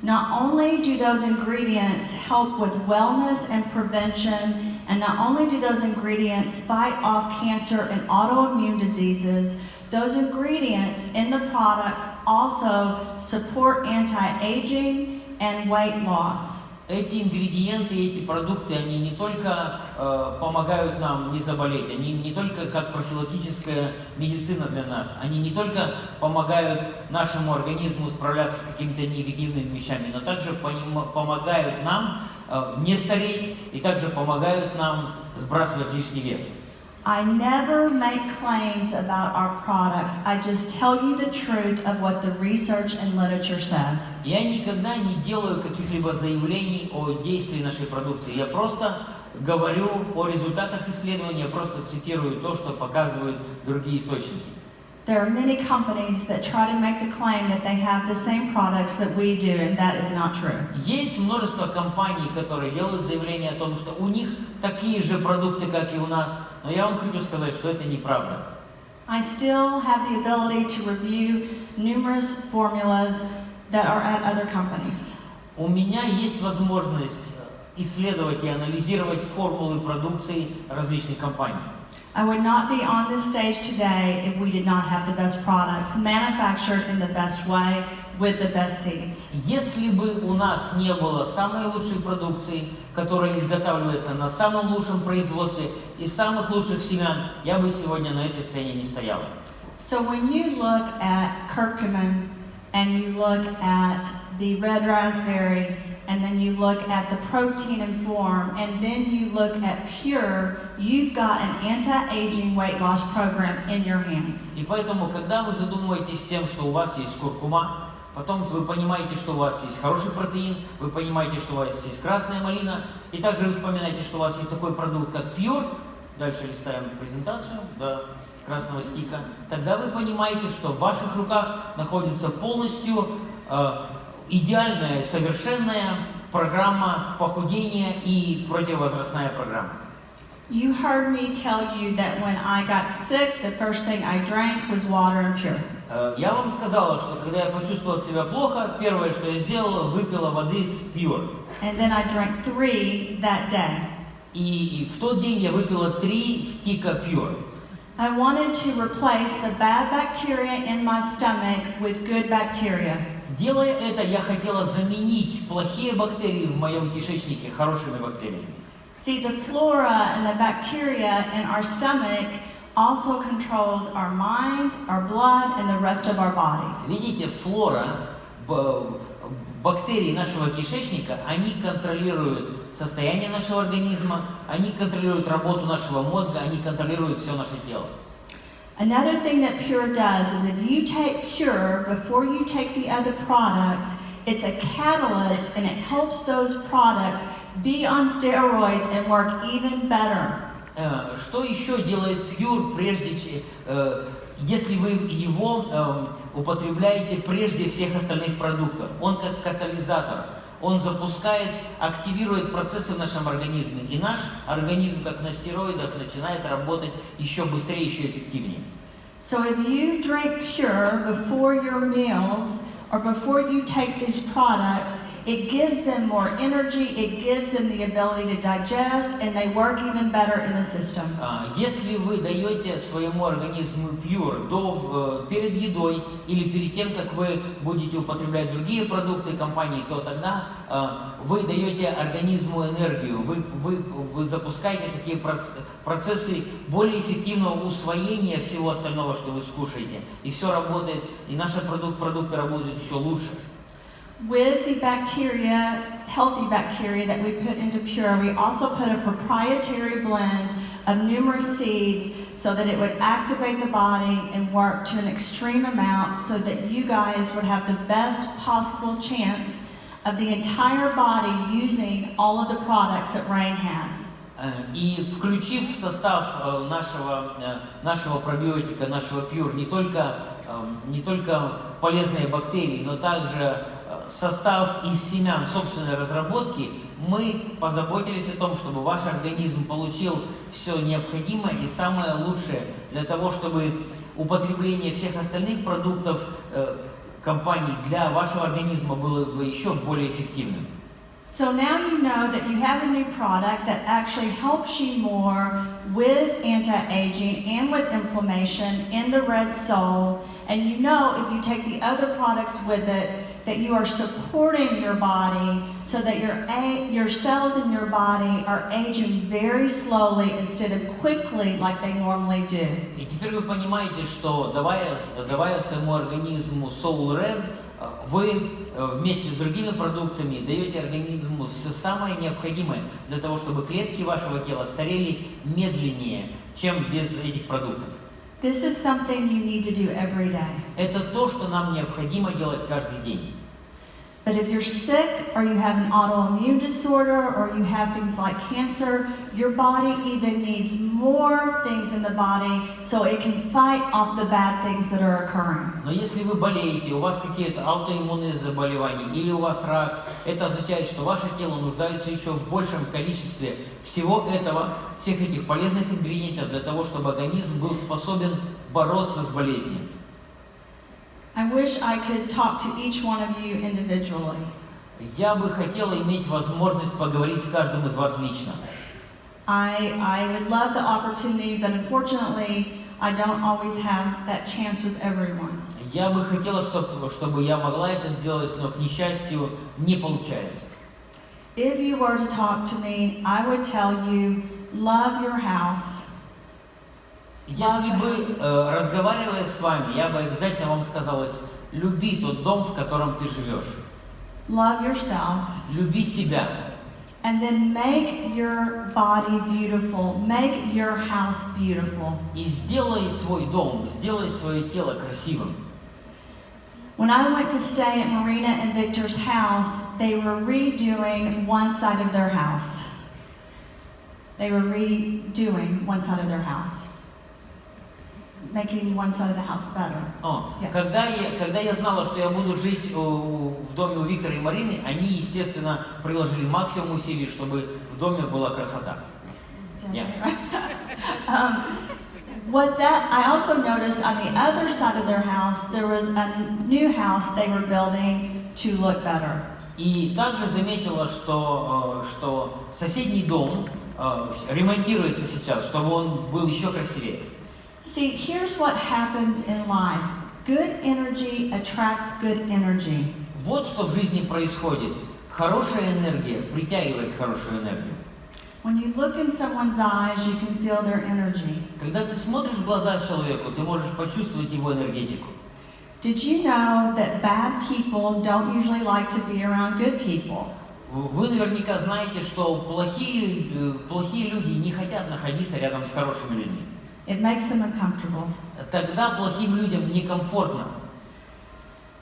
Not only do those ingredients help with wellness and prevention, and not only do those ingredients fight off cancer and autoimmune diseases, those ingredients in the products also support anti-aging and weight loss.
Эти ингредиенты, эти продукты, они не только помогают нам не заболеть, они не только как профилактическая медицина для нас, они не только помогают нашему организму справляться с какими-то негативными вещами, но также помогают нам не стареть и также помогают нам сбрасывать лишний вес.
I never make claims about our products. I just tell you the truth of what the research and literature says.
Я никогда не делаю каких-либо заявлений о действии нашей продукции. Я просто говорю о результатах исследований, я просто цитирую то, что показывают другие источники.
There are many companies that try to make the claim that they have the same products that we do, and that is not true.
Есть множество компаний, которые делают заявление о том, что у них такие же продукты, как и у нас, но я вам хочу сказать, что это неправда.
I still have the ability to review numerous formulas that are at other companies.
У меня есть возможность исследовать и анализировать формулы продукции различных компаний.
I would not be on this stage today if we did not have the best products, manufactured in the best way, with the best seeds.
Если бы у нас не было самой лучшей продукции, которая изготавливается на самом лучшем производстве и самых лучших семян, я бы сегодня на этой сцене не стоял.
So when you look at curcumin and you look at the red raspberry and then you look at the protein and form and then you look at pure, you've got an anti-aging weight loss program in your hands.
И поэтому, когда вы задумываетесь тем, что у вас есть куркума, потом вы понимаете, что у вас есть хороший протеин, вы понимаете, что у вас есть красная малина, и также вы вспоминаете, что у вас есть такой продукт, как Pure, дальше листаем презентацию, до красного стика, тогда вы понимаете, что в ваших руках находится полностью идеальная, совершенная программа похудения и противовозрастная программа.
You heard me tell you that when I got sick, the first thing I drank was water and Pure.
Я вам сказала, что когда я почувствовала себя плохо, первое, что я сделала, выпила воды с Pure.
And then I drank 3 that day.
И в тот день я выпила 3 стика Pure.
I wanted to replace the bad bacteria in my stomach with good bacteria.
Делая это, я хотела заменить плохие бактерии в моем кишечнике хорошими бактериями.
See, the flora and the bacteria in our stomach also controls our mind, our blood, and the rest of our body.
Видите, флора, бактерии нашего кишечника, они контролируют состояние нашего организма, они контролируют работу нашего мозга, они контролируют все наше тело.
Another thing that Pure does is if you take Pure before you take the other products, it's a catalyst and it helps those products be on steroids and work even better.
Что еще делает Pure, если вы его употребляете прежде всех остальных продуктов? Он как катализатор. Он запускает, активирует процессы в нашем организме. И наш организм, как на стероидах, начинает работать еще быстрее, еще эффективнее.
So if you drink Pure before your meals or before you take these products, it gives them more energy, it gives them the ability to digest, and they work even better in the system.
Если вы даете своему организму Pure перед едой или перед тем, как вы будете употреблять другие продукты компании, то тогда вы даете организму энергию, вы запускаете такие процессы более эффективного усвоения всего остального, что вы скушаете, и все работает, и наши продукты работают еще лучше.
With the bacteria, healthy bacteria that we put into Pure, we also put a proprietary blend of numerous seeds so that it would activate the body and work to an extreme amount so that you guys would have the best possible chance of the entire body using all of the products that Rain has.
И включив в состав нашего пробиотика, нашего Pure, не только полезные бактерии, но также состав из семян собственной разработки, мы позаботились о том, чтобы ваш организм получил все необходимое и самое лучшее для того, чтобы употребление всех остальных продуктов компаний для вашего организма было бы еще более эффективным.
So now you know that you have a new product that actually helps you more with anti-aging and with inflammation in the red soul. And you know if you take the other products with it, that you are supporting your body so that your cells in your body are aging very slowly instead of quickly like they normally do.
И теперь вы понимаете, что давая своему организму Soul Red, вы вместе с другими продуктами даете организму все самое необходимое для того, чтобы клетки вашего тела старели медленнее, чем без этих продуктов.
This is something you need to do every day.
Это то, что нам необходимо делать каждый день.
But if you're sick, or you have an autoimmune disorder, or you have things like cancer, your body even needs more things in the body so it can fight off the bad things that are occurring.
Но если вы болеете, у вас какие-то аутоиммунные заболевания или у вас рак, это означает, что ваше тело нуждается еще в большем количестве всего этого, всех этих полезных ингредиентов для того, чтобы организм был способен бороться с болезнью.
I wish I could talk to each one of you individually.
Я бы хотела иметь возможность поговорить с каждым из вас лично.
I would love the opportunity, but unfortunately, I don't always have that chance with everyone.
Я бы хотела, чтобы я могла это сделать, но, к несчастью, не получается.
If you were to talk to me, I would tell you, love your house.
Если бы, разговаривая с вами, я бы обязательно вам сказала, люби тот дом, в котором ты живешь.
Love yourself.
Люби себя.
And then make your body beautiful. Make your house beautiful.
И сделай твой дом, сделай свое тело красивым.
When I went to stay at Marina and Victor's house, they were redoing one side of their house. They were redoing one side of their house. Making one side of the house better. Yeah.
Когда я знала, что я буду жить в доме у Виктора и Марины, они, естественно, приложили максимум усилий, чтобы в доме была красота. Yeah.
I also noticed on the other side of their house, there was a new house they were building to look better.
И также заметила, что соседний дом ремонтируется сейчас, чтобы он был еще красивее.
See, here's what happens in life. Good energy attracts good energy.
Вот что в жизни происходит. Хорошая энергия притягивает хорошую энергию.
When you look in someone's eyes, you can feel their energy.
Когда ты смотришь в глаза человеку, ты можешь почувствовать его энергетику.
Did you know that bad people don't usually like to be around good people?
Вы наверняка знаете, что плохие люди не хотят находиться рядом с хорошими людьми.
It makes them uncomfortable.
Тогда плохим людям некомфортно.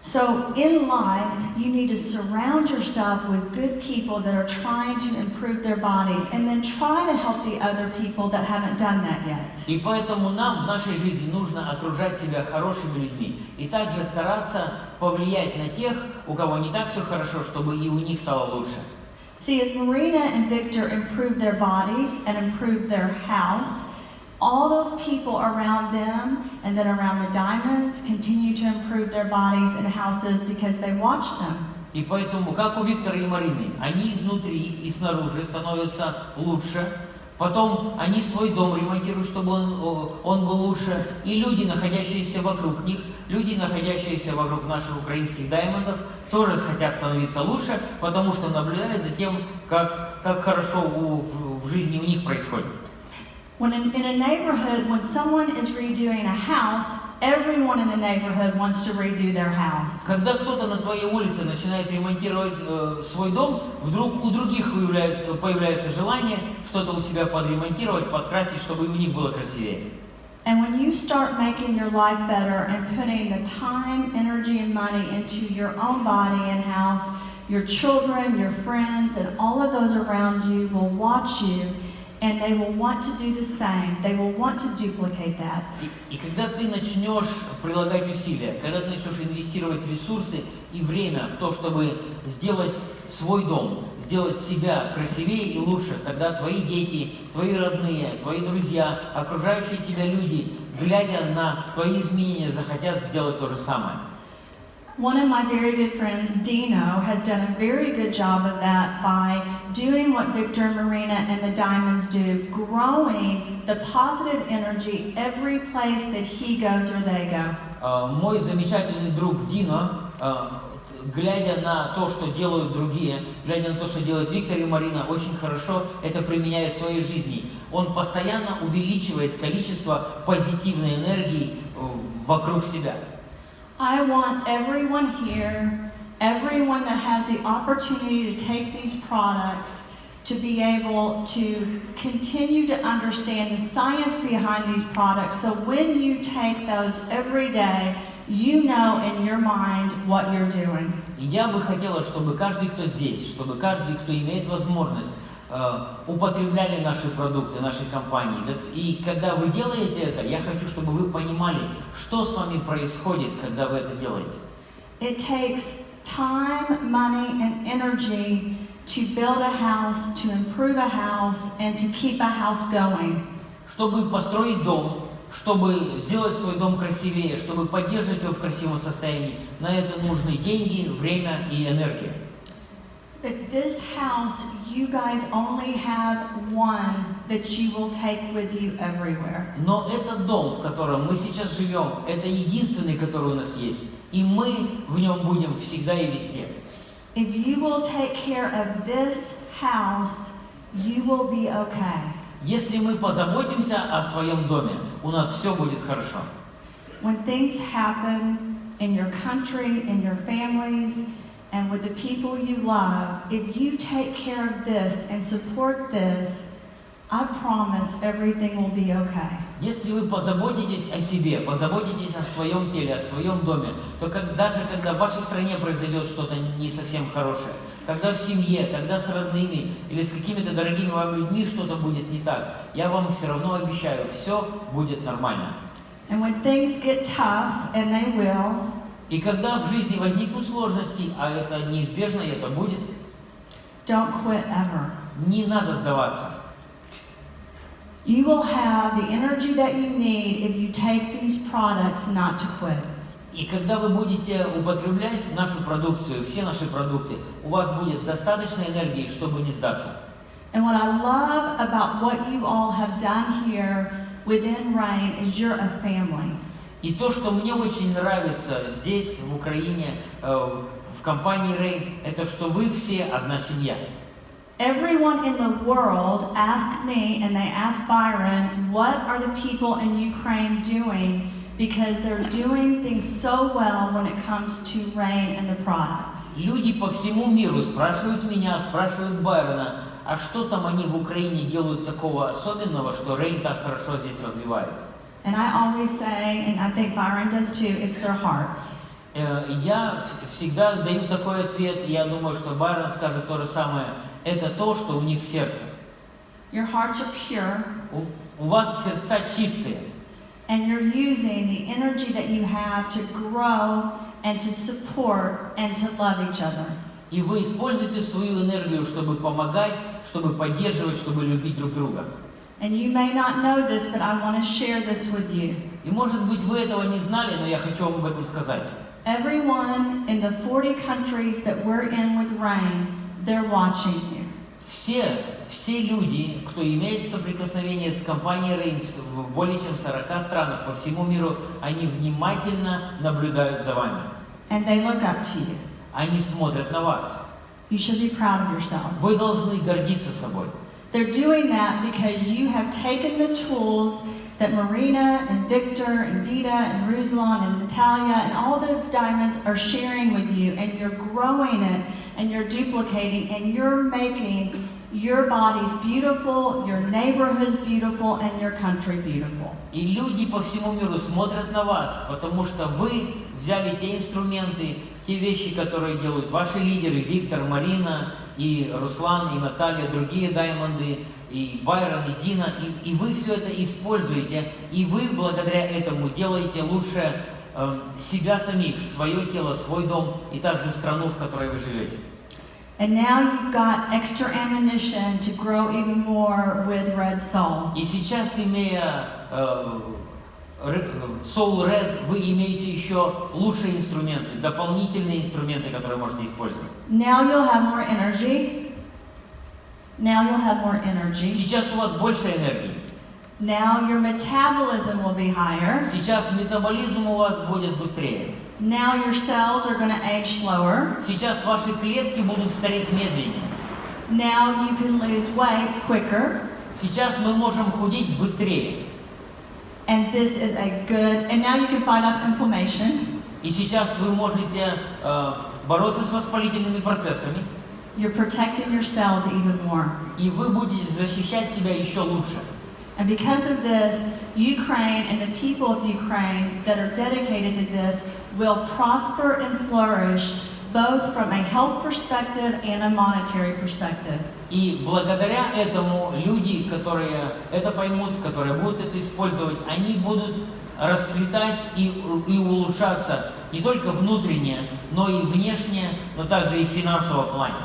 So in life, you need to surround yourself with good people that are trying to improve their bodies, and then try to help the other people that haven't done that yet.
И поэтому нам в нашей жизни нужно окружать себя хорошими людьми и также стараться повлиять на тех, у кого не так все хорошо, чтобы и у них стало лучше.
See, as Marina and Victor improved their bodies and improved their house, all those people around them and then around the Diamonds continue to improve their bodies and houses because they watch them.
И поэтому, как у Виктора и Марины, они изнутри и снаружи становятся лучше. Потом они свой дом ремонтируют, чтобы он был лучше. И люди, находящиеся вокруг них, люди, находящиеся вокруг наших украинских даймондов, тоже хотят становиться лучше, потому что наблюдают за тем, как хорошо в жизни у них происходит.
When in a neighborhood, when someone is redoing a house, everyone in the neighborhood wants to redo their house.
Когда кто-то на твоей улице начинает ремонтировать свой дом, вдруг у других появляется желание что-то у себя подремонтировать, подкрасить, чтобы у них было красивее.
And when you start making your life better and putting the time, energy, and money into your own body and house, your children, your friends, and all of those around you will watch you. And they will want to do the same. They will want to duplicate that.
И когда ты начнешь прилагать усилия, когда ты начнешь инвестировать ресурсы и время в то, чтобы сделать свой дом, сделать себя красивее и лучше, тогда твои дети, твои родные, твои друзья, окружающие тебя люди, глядя на твои изменения, захотят сделать то же самое.
One of my very good friends, Dino, has done a very good job of that by doing what Victor and Marina and the Diamonds do, growing the positive energy every place that he goes or they go.
Мой замечательный друг Дино, глядя на то, что делают другие, глядя на то, что делают Виктор и Марина, очень хорошо это применяет в своей жизни. Он постоянно увеличивает количество позитивной энергии вокруг себя.
I want everyone here, everyone that has the opportunity to take these products, to be able to continue to understand the science behind these products. So when you take those every day, you know in your mind what you're doing.
Я бы хотела, чтобы каждый, кто здесь, чтобы каждый, кто имеет возможность, употребляли наши продукты, нашей компании. И когда вы делаете это, я хочу, чтобы вы понимали, что с вами происходит, когда вы это делаете.
It takes time, money, and energy to build a house, to improve a house, and to keep a house going.
Чтобы построить дом, чтобы сделать свой дом красивее, чтобы поддерживать его в красивом состоянии, на это нужны деньги, время и энергия.
But this house, you guys only have one that you will take with you everywhere.
Но этот дом, в котором мы сейчас живем, это единственный, который у нас есть. И мы в нем будем всегда и везде.
If you will take care of this house, you will be okay.
Если мы позаботимся о своем доме, у нас все будет хорошо.
When things happen in your country, in your families, and with the people you love, if you take care of this and support this, I promise everything will be okay.
Если вы позаботитесь о себе, позаботитесь о своем теле, о своем доме, то даже когда в вашей стране произойдет что-то не совсем хорошее, когда в семье, когда с родными или с какими-то дорогими вам людьми что-то будет не так, я вам все равно обещаю, все будет нормально.
And when things get tough, and they will,
И когда в жизни возникнут сложности, а это неизбежно, и это будет,
don't quit ever.
не надо сдаваться.
You will have the energy that you need if you take these products not to quit.
И когда вы будете употреблять нашу продукцию, все наши продукты, у вас будет достаточно энергии, чтобы не сдаться.
And what I love about what you all have done here within Rain is you're a family.
И то, что мне очень нравится здесь, в Украине, в компании Rain, это что вы все одна семья.
Everyone in the world asked me and they asked Byron, what are the people in Ukraine doing? Because they're doing things so well when it comes to Rain and the products.
Люди по всему миру спрашивают меня, спрашивают Байрона, а что там они в Украине делают такого особенного, что Rain так хорошо здесь развивается.
And I always say, and I think Byron does too, it's their hearts.
Я всегда даю такой ответ, и я думаю, что Байрон скажет то же самое. Это то, что у них в сердце.
Your hearts are pure,
У вас сердца чистые.
and you're using the energy that you have to grow and to support and to love each other.
И вы используете свою энергию, чтобы помогать, чтобы поддерживать, чтобы любить друг друга.
And you may not know this, but I want to share this with you.
И может быть вы этого не знали, но я хочу вам об этом сказать.
Everyone in the 40 countries that we're in with Rain, they're watching you.
Все люди, кто имеет соприкосновение с компанией Rain в более чем 40 странах по всему миру, они внимательно наблюдают за вами.
And they look up to you.
Они смотрят на вас.
You should be proud of yourselves.
Вы должны гордиться собой.
They're doing that because you have taken the tools that Marina and Victor and Vita and Ruslan and Natalia and all those diamonds are sharing with you, and you're growing it and you're duplicating and you're making your bodies beautiful, your neighborhoods beautiful, and your country beautiful.
И люди по всему миру смотрят на вас, потому что вы взяли те инструменты, те вещи, которые делают ваши лидеры, Виктор, Марина, и Руслан, и Наталья, другие даймонды, и Байрон, и Дина, и вы все это используете, и вы благодаря этому делаете лучше себя самих, свое тело, свой дом, и также страну, в которой вы живете.
And now you've got extra ammunition to grow even more with Red Soul.
И сейчас, имея Soul Red, вы имеете еще лучшие инструменты, дополнительные инструменты, которые можете использовать.
Now you'll have more energy. Now you'll have more energy.
Сейчас у вас больше энергии.
Now your metabolism will be higher.
Сейчас метаболизм у вас будет быстрее.
Now your cells are going to age slower.
Сейчас ваши клетки будут стареть медленнее.
Now you can lose weight quicker.
Сейчас мы можем худеть быстрее.
And this is a good, and now you can fight off inflammation.
И сейчас вы можете бороться с воспалительными процессами.
You're protecting your cells even more.
И вы будете защищать себя еще лучше.
And because of this, Ukraine and the people of Ukraine that are dedicated to this will prosper and flourish, both from a health perspective and a monetary perspective.
И благодаря этому люди, которые это поймут, которые будут это использовать, они будут расцветать и улучшаться не только внутренне, но и внешне, но также и в финансовом плане.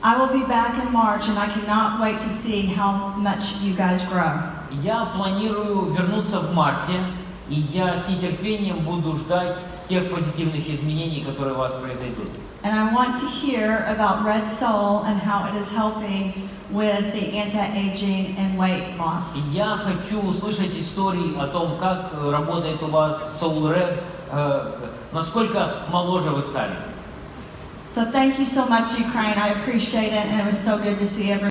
I will be back in March, and I cannot wait to see how much you guys grow.
Я планирую вернуться в марте, и я с нетерпением буду ждать, тех позитивных изменений, которые у вас произойдут.
And I want to hear about Red Soul and how it is helping with the anti-aging and weight loss.
И я хочу услышать истории о том, как работает у вас Soul Red, насколько моложе вы стали.
So thank you so much, Ukraine. I appreciate it, and it was so good to see everyone.